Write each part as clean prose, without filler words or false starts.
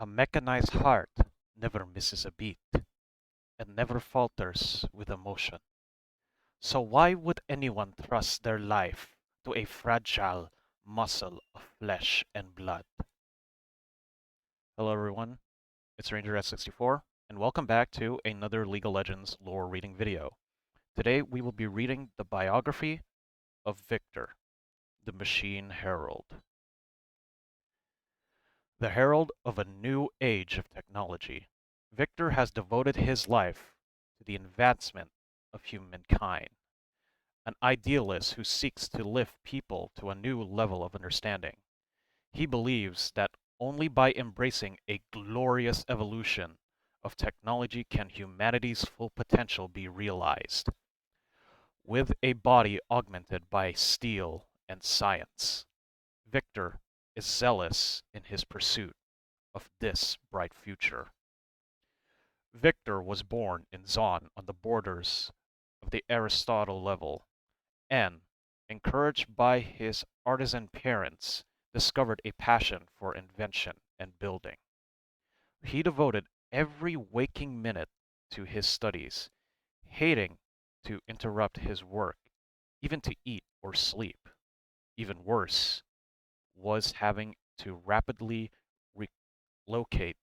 A mechanized heart never misses a beat and never falters with emotion. So why would anyone trust their life to a fragile muscle of flesh and blood? Hello everyone, it's Ranger S64, and welcome back to another League of Legends lore reading video. Today we will be reading the biography of Viktor, the Machine Herald. The herald of a new age of technology, Viktor has devoted his life to the advancement of humankind, an idealist who seeks to lift people to a new level of understanding. He believes that only by embracing a glorious evolution of technology can humanity's full potential be realized. With a body augmented by steel and science, Viktor is zealous in his pursuit of this bright future. Viktor was born in Zon on the borders of the Aristotle level and, encouraged by his artisan parents, discovered a passion for invention and building. He devoted every waking minute to his studies, hating to interrupt his work, even to eat or sleep. Even worse was having to rapidly relocate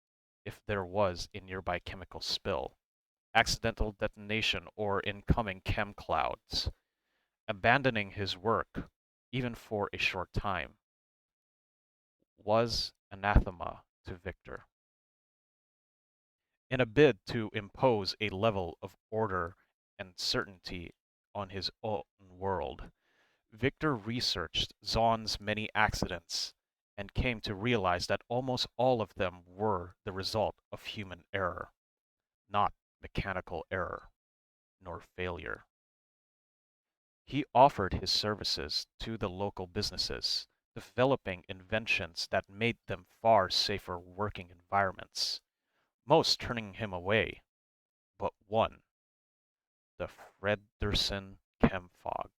if there was a nearby chemical spill, accidental detonation, or incoming chem clouds. Abandoning his work, even for a short time, was anathema to Viktor. In a bid to impose a level of order and certainty on his own world, Viktor researched Zon's many accidents and came to realize that almost all of them were the result of human error, not mechanical error, nor failure. He offered his services to the local businesses, developing inventions that made them far safer working environments, most turning him away, but one, the Fredersen Chemfog,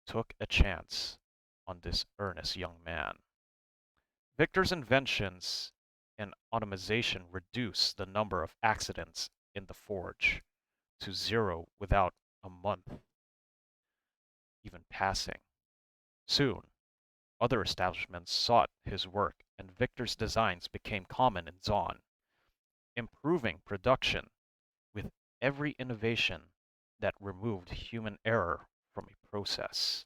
took a chance on this earnest young man. Viktor's inventions in automation reduced the number of accidents in the forge to zero without a month even passing. Soon, other establishments sought his work, and Viktor's designs became common in Zon, improving production with every innovation that removed human error from a process.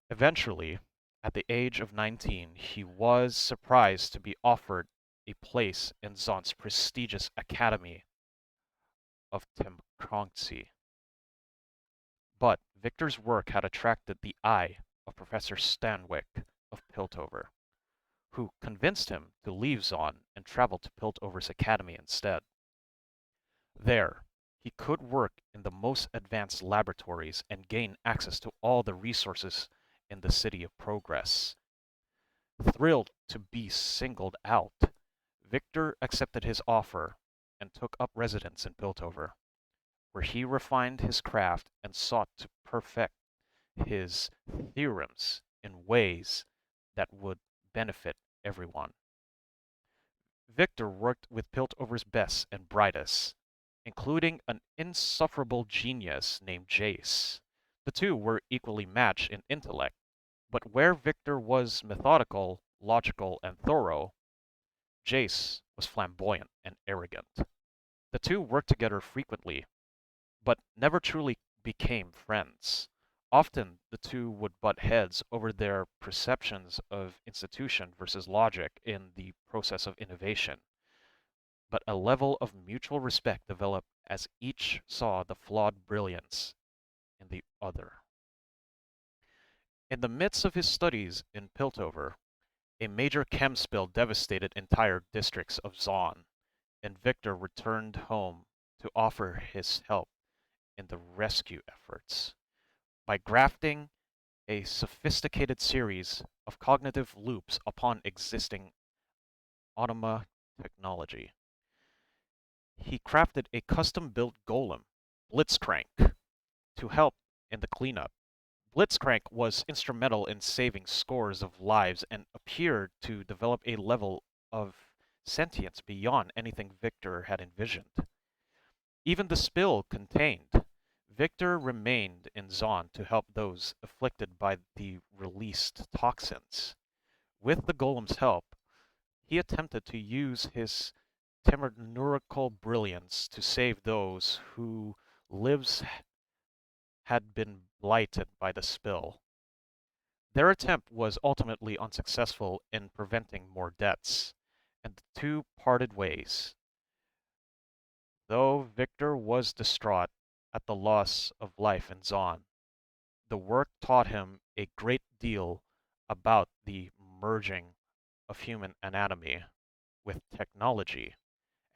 Eventually, at the age of 19, he was surprised to be offered a place in Zon's prestigious Academy of Temkronxi. But Viktor's work had attracted the eye of Professor Stanwyck of Piltover, who convinced him to leave Zon and travel to Piltover's academy instead. There, he could work in the most advanced laboratories and gain access to all the resources in the City of Progress. Thrilled to be singled out, Viktor accepted his offer and took up residence in Piltover, where he refined his craft and sought to perfect his theorems in ways that would benefit everyone. Viktor worked with Piltover's best and brightest, including an insufferable genius named Jayce. The two were equally matched in intellect, but where Viktor was methodical, logical, and thorough, Jayce was flamboyant and arrogant. The two worked together frequently, but never truly became friends. Often the two would butt heads over their perceptions of institution versus logic in the process of innovation. But a level of mutual respect developed as each saw the flawed brilliance in the other. In the midst of his studies in Piltover, a major chem spill devastated entire districts of Zon, and Viktor returned home to offer his help in the rescue efforts. By grafting a sophisticated series of cognitive loops upon existing automa technology, he crafted a custom-built golem, Blitzcrank, to help in the cleanup. Blitzcrank was instrumental in saving scores of lives and appeared to develop a level of sentience beyond anything Viktor had envisioned. Even the spill contained. Viktor remained in Zon to help those afflicted by the released toxins. With the golem's help, he attempted to use his temurnurical brilliance to save those whose lives had been blighted by the spill. Their attempt was ultimately unsuccessful in preventing more deaths, and the two parted ways. Though Viktor was distraught at the loss of life in Zon, the work taught him a great deal about the merging of human anatomy with technology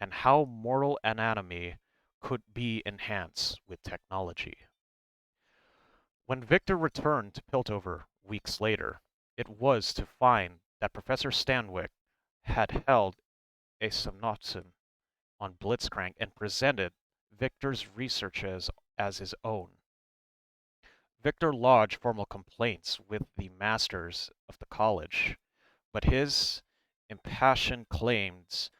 and how mortal anatomy could be enhanced with technology. When Viktor returned to Piltover weeks later, it was to find that Professor Stanwyck had held a synopsis on Blitzcrank and presented Viktor's researches as his own. Viktor lodged formal complaints with the masters of the college, but his impassioned claims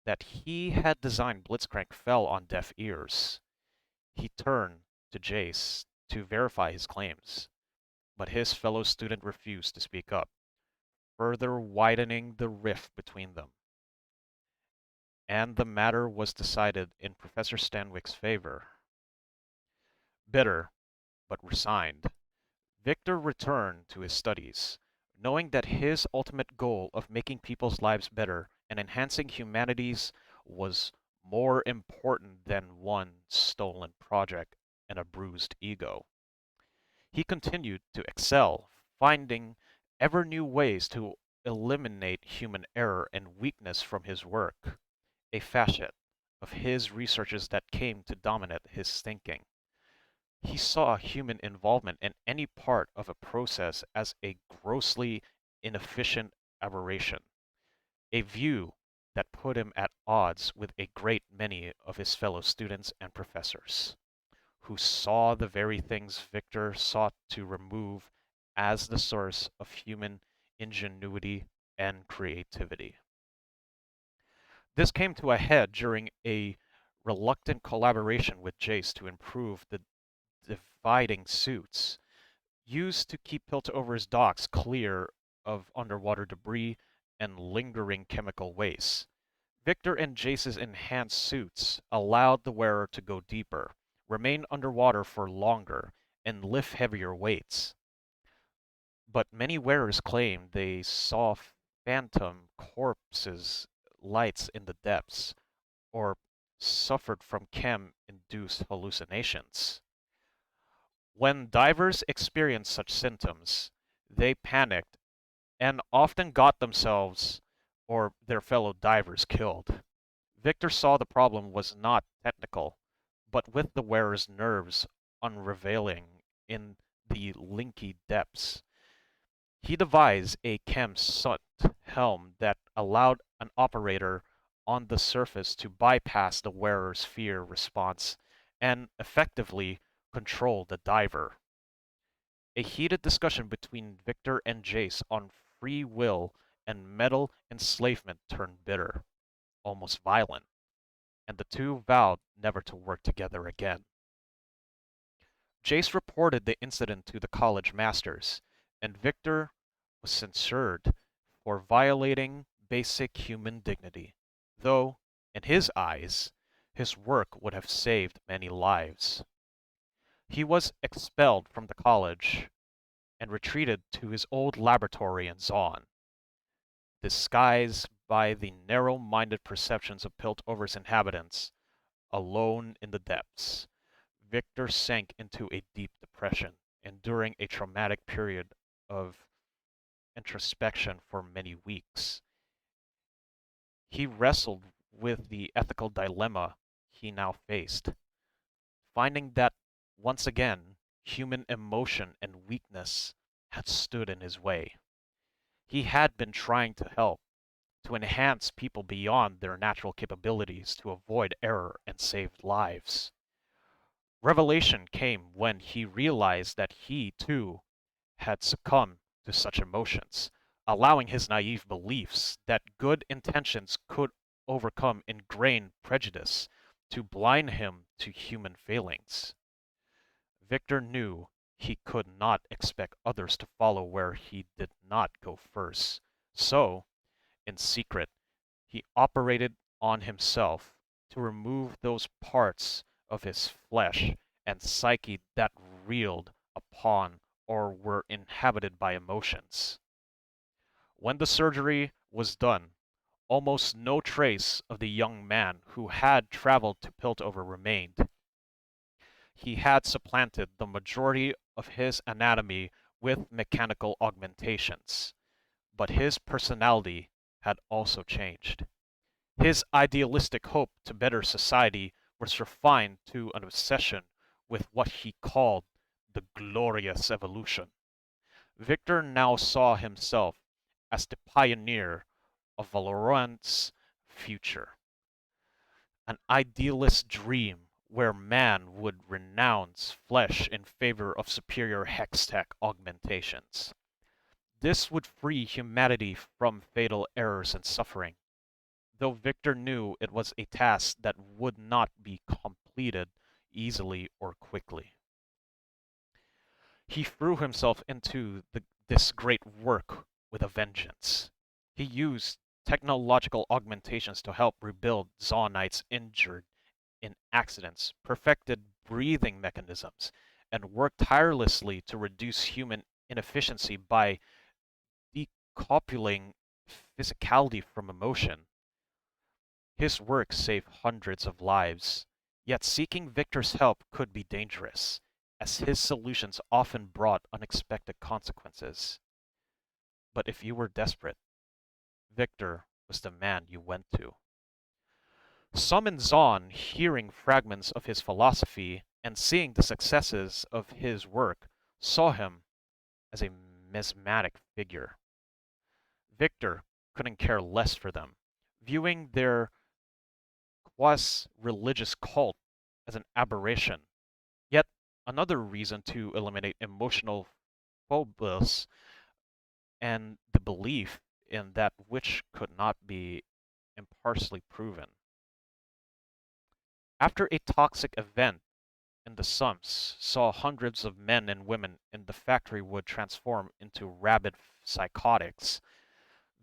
that he had designed Blitzcrank fell on deaf ears. He turned to Jayce to verify his claims, but his fellow student refused to speak up, further widening the rift between them. And the matter was decided in Professor Stanwyck's favor. Bitter, but resigned, Viktor returned to his studies, knowing that his ultimate goal of making people's lives better and enhancing humanity's was more important than one stolen project and a bruised ego. He continued to excel, finding ever new ways to eliminate human error and weakness from his work, a facet of his researches that came to dominate his thinking. He saw human involvement in any part of a process as a grossly inefficient aberration, a view that put him at odds with a great many of his fellow students and professors, who saw the very things Viktor sought to remove as the source of human ingenuity and creativity. This came to a head during a reluctant collaboration with Jayce to improve the dividing suits used to keep Piltover's docks clear of underwater debris and lingering chemical waste. Viktor and Jayce's enhanced suits allowed the wearer to go deeper, remain underwater for longer, and lift heavier weights. But many wearers claimed they saw phantom corpses lights in the depths, or suffered from chem-induced hallucinations. When divers experienced such symptoms, they panicked and often got themselves or their fellow divers killed. Viktor saw the problem was not technical, but with the wearer's nerves unraveling in the linky depths. He devised a chem-sunt helm that allowed an operator on the surface to bypass the wearer's fear response and effectively control the diver. A heated discussion between Viktor and Jayce on free will and metal enslavement turned bitter, almost violent, and the two vowed never to work together again. Jayce reported the incident to the college masters, and Viktor was censured for violating basic human dignity, though, in his eyes, his work would have saved many lives. He was expelled from the college and retreated to his old laboratory in Zon, disguised by the narrow-minded perceptions of Piltover's inhabitants, alone in the depths. Viktor sank into a deep depression, enduring a traumatic period of introspection for many weeks. He wrestled with the ethical dilemma he now faced, finding that, once again, human emotion and weakness had stood in his way. He had been trying to help, to enhance people beyond their natural capabilities to avoid error and save lives. Revelation came when he realized that he, too, had succumbed to such emotions, allowing his naive beliefs that good intentions could overcome ingrained prejudice to blind him to human failings. Viktor knew he could not expect others to follow where he did not go first. So, in secret, he operated on himself to remove those parts of his flesh and psyche that reeled upon or were inhabited by emotions. When the surgery was done, almost no trace of the young man who had traveled to Piltover remained. He had supplanted the majority of his anatomy with mechanical augmentations, but his personality had also changed. His idealistic hope to better society was refined to an obsession with what he called the glorious evolution. Viktor now saw himself as the pioneer of Valorant's future, an idealist dream where man would renounce flesh in favor of superior hex-tech augmentations. This would free humanity from fatal errors and suffering, though Viktor knew it was a task that would not be completed easily or quickly. He threw himself into this great work with a vengeance. He used technological augmentations to help rebuild Zonites injured in accidents, perfected breathing mechanisms, and worked tirelessly to reduce human inefficiency by decoupling physicality from emotion. His work saved hundreds of lives, yet seeking Viktor's help could be dangerous, as his solutions often brought unexpected consequences. But if you were desperate, Viktor was the man you went to. Some in Zon, hearing fragments of his philosophy and seeing the successes of his work, saw him as a mesmeric figure. Viktor couldn't care less for them, viewing their quasi-religious cult as an aberration. Yet another reason to eliminate emotional phobos and the belief in that which could not be impartially proven. After a toxic event in the sumps saw hundreds of men and women in the factory would transform into rabid psychotics,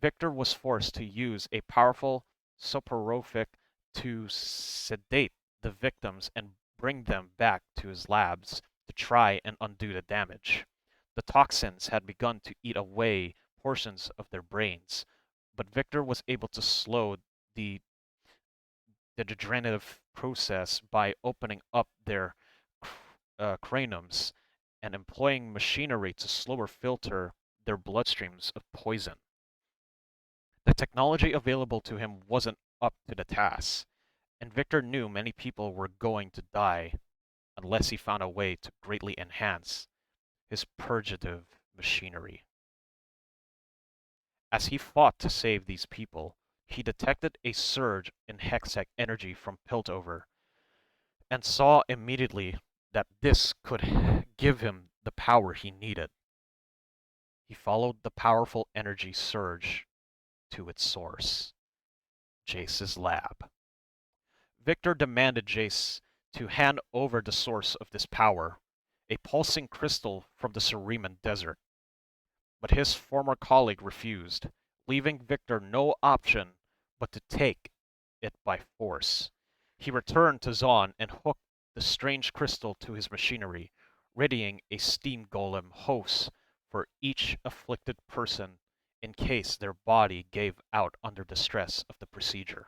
Viktor was forced to use a powerful soporific to sedate the victims and bring them back to his labs to try and undo the damage. The toxins had begun to eat away portions of their brains, but Viktor was able to slow the degenerative process by opening up their craniums and employing machinery to slower filter their bloodstreams of poison. The technology available to him wasn't up to the task, and Viktor knew many people were going to die unless he found a way to greatly enhance his purgative machinery. As he fought to save these people, he detected a surge in Hextech energy from Piltover and saw immediately that this could give him the power he needed. He followed the powerful energy surge to its source, Jayce's lab. Viktor demanded Jayce to hand over the source of this power, a pulsing crystal from the Cereman desert. But his former colleague refused, leaving Viktor no option but to take it by force. He returned to Zon and hooked the strange crystal to his machinery, readying a steam golem host for each afflicted person in case their body gave out under the stress of the procedure.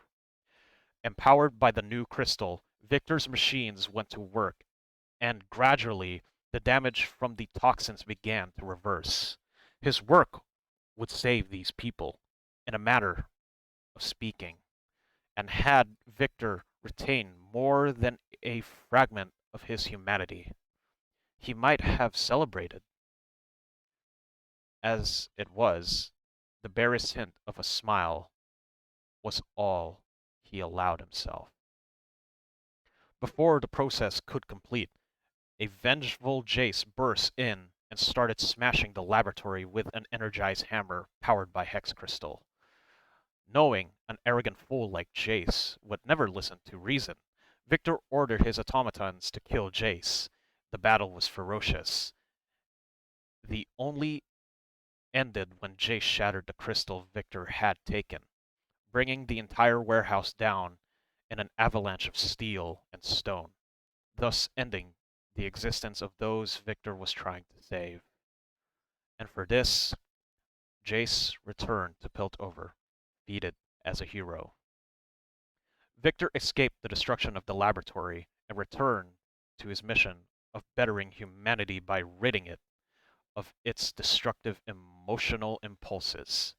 Empowered by the new crystal, Viktor's machines went to work, and gradually the damage from the toxins began to reverse. His work would save these people, in a matter of speaking, and had Viktor retained more than a fragment of his humanity, he might have celebrated. As it was, the barest hint of a smile was all he allowed himself. Before the process could complete, a vengeful Jayce burst in and started smashing the laboratory with an energized hammer powered by hex crystal. Knowing an arrogant fool like Jayce would never listen to reason, Viktor ordered his automatons to kill Jayce. The battle was ferocious. The only ended when Jayce shattered the crystal Viktor had taken, bringing the entire warehouse down in an avalanche of steel and stone, thus ending the existence of those Viktor was trying to save. And for this, Jayce returned to Piltover, defeated as a hero. Viktor escaped the destruction of the laboratory and returned to his mission of bettering humanity by ridding it of its destructive emotional impulses.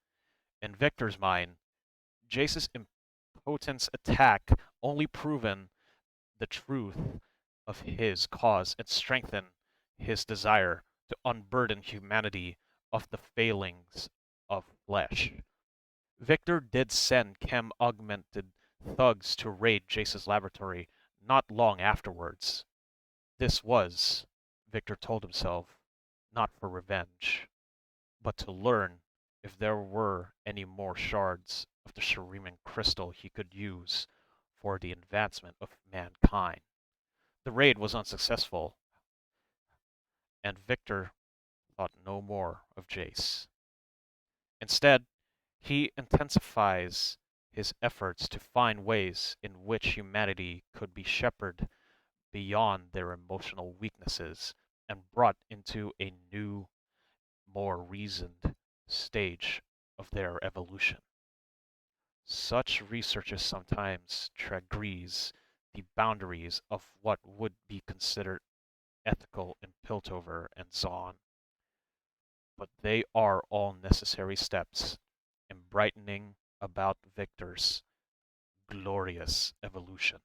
In Viktor's mind, Jayce's impotence attack only proven the truth of his cause and strengthened his desire to unburden humanity of the failings of flesh. Viktor did send chem-augmented thugs to raid Jayce's laboratory not long afterwards. This was, Viktor told himself, not for revenge, but to learn if there were any more shards of the Shuriman crystal he could use for the advancement of mankind. The raid was unsuccessful, and Viktor thought no more of Jayce. Instead, he intensifies his efforts to find ways in which humanity could be shepherded beyond their emotional weaknesses and brought into a new, more reasoned stage of their evolution. Such researches sometimes transgress the boundaries of what would be considered ethical in Piltover and Zon, but they are all necessary steps in brightening about Viktor's glorious evolution.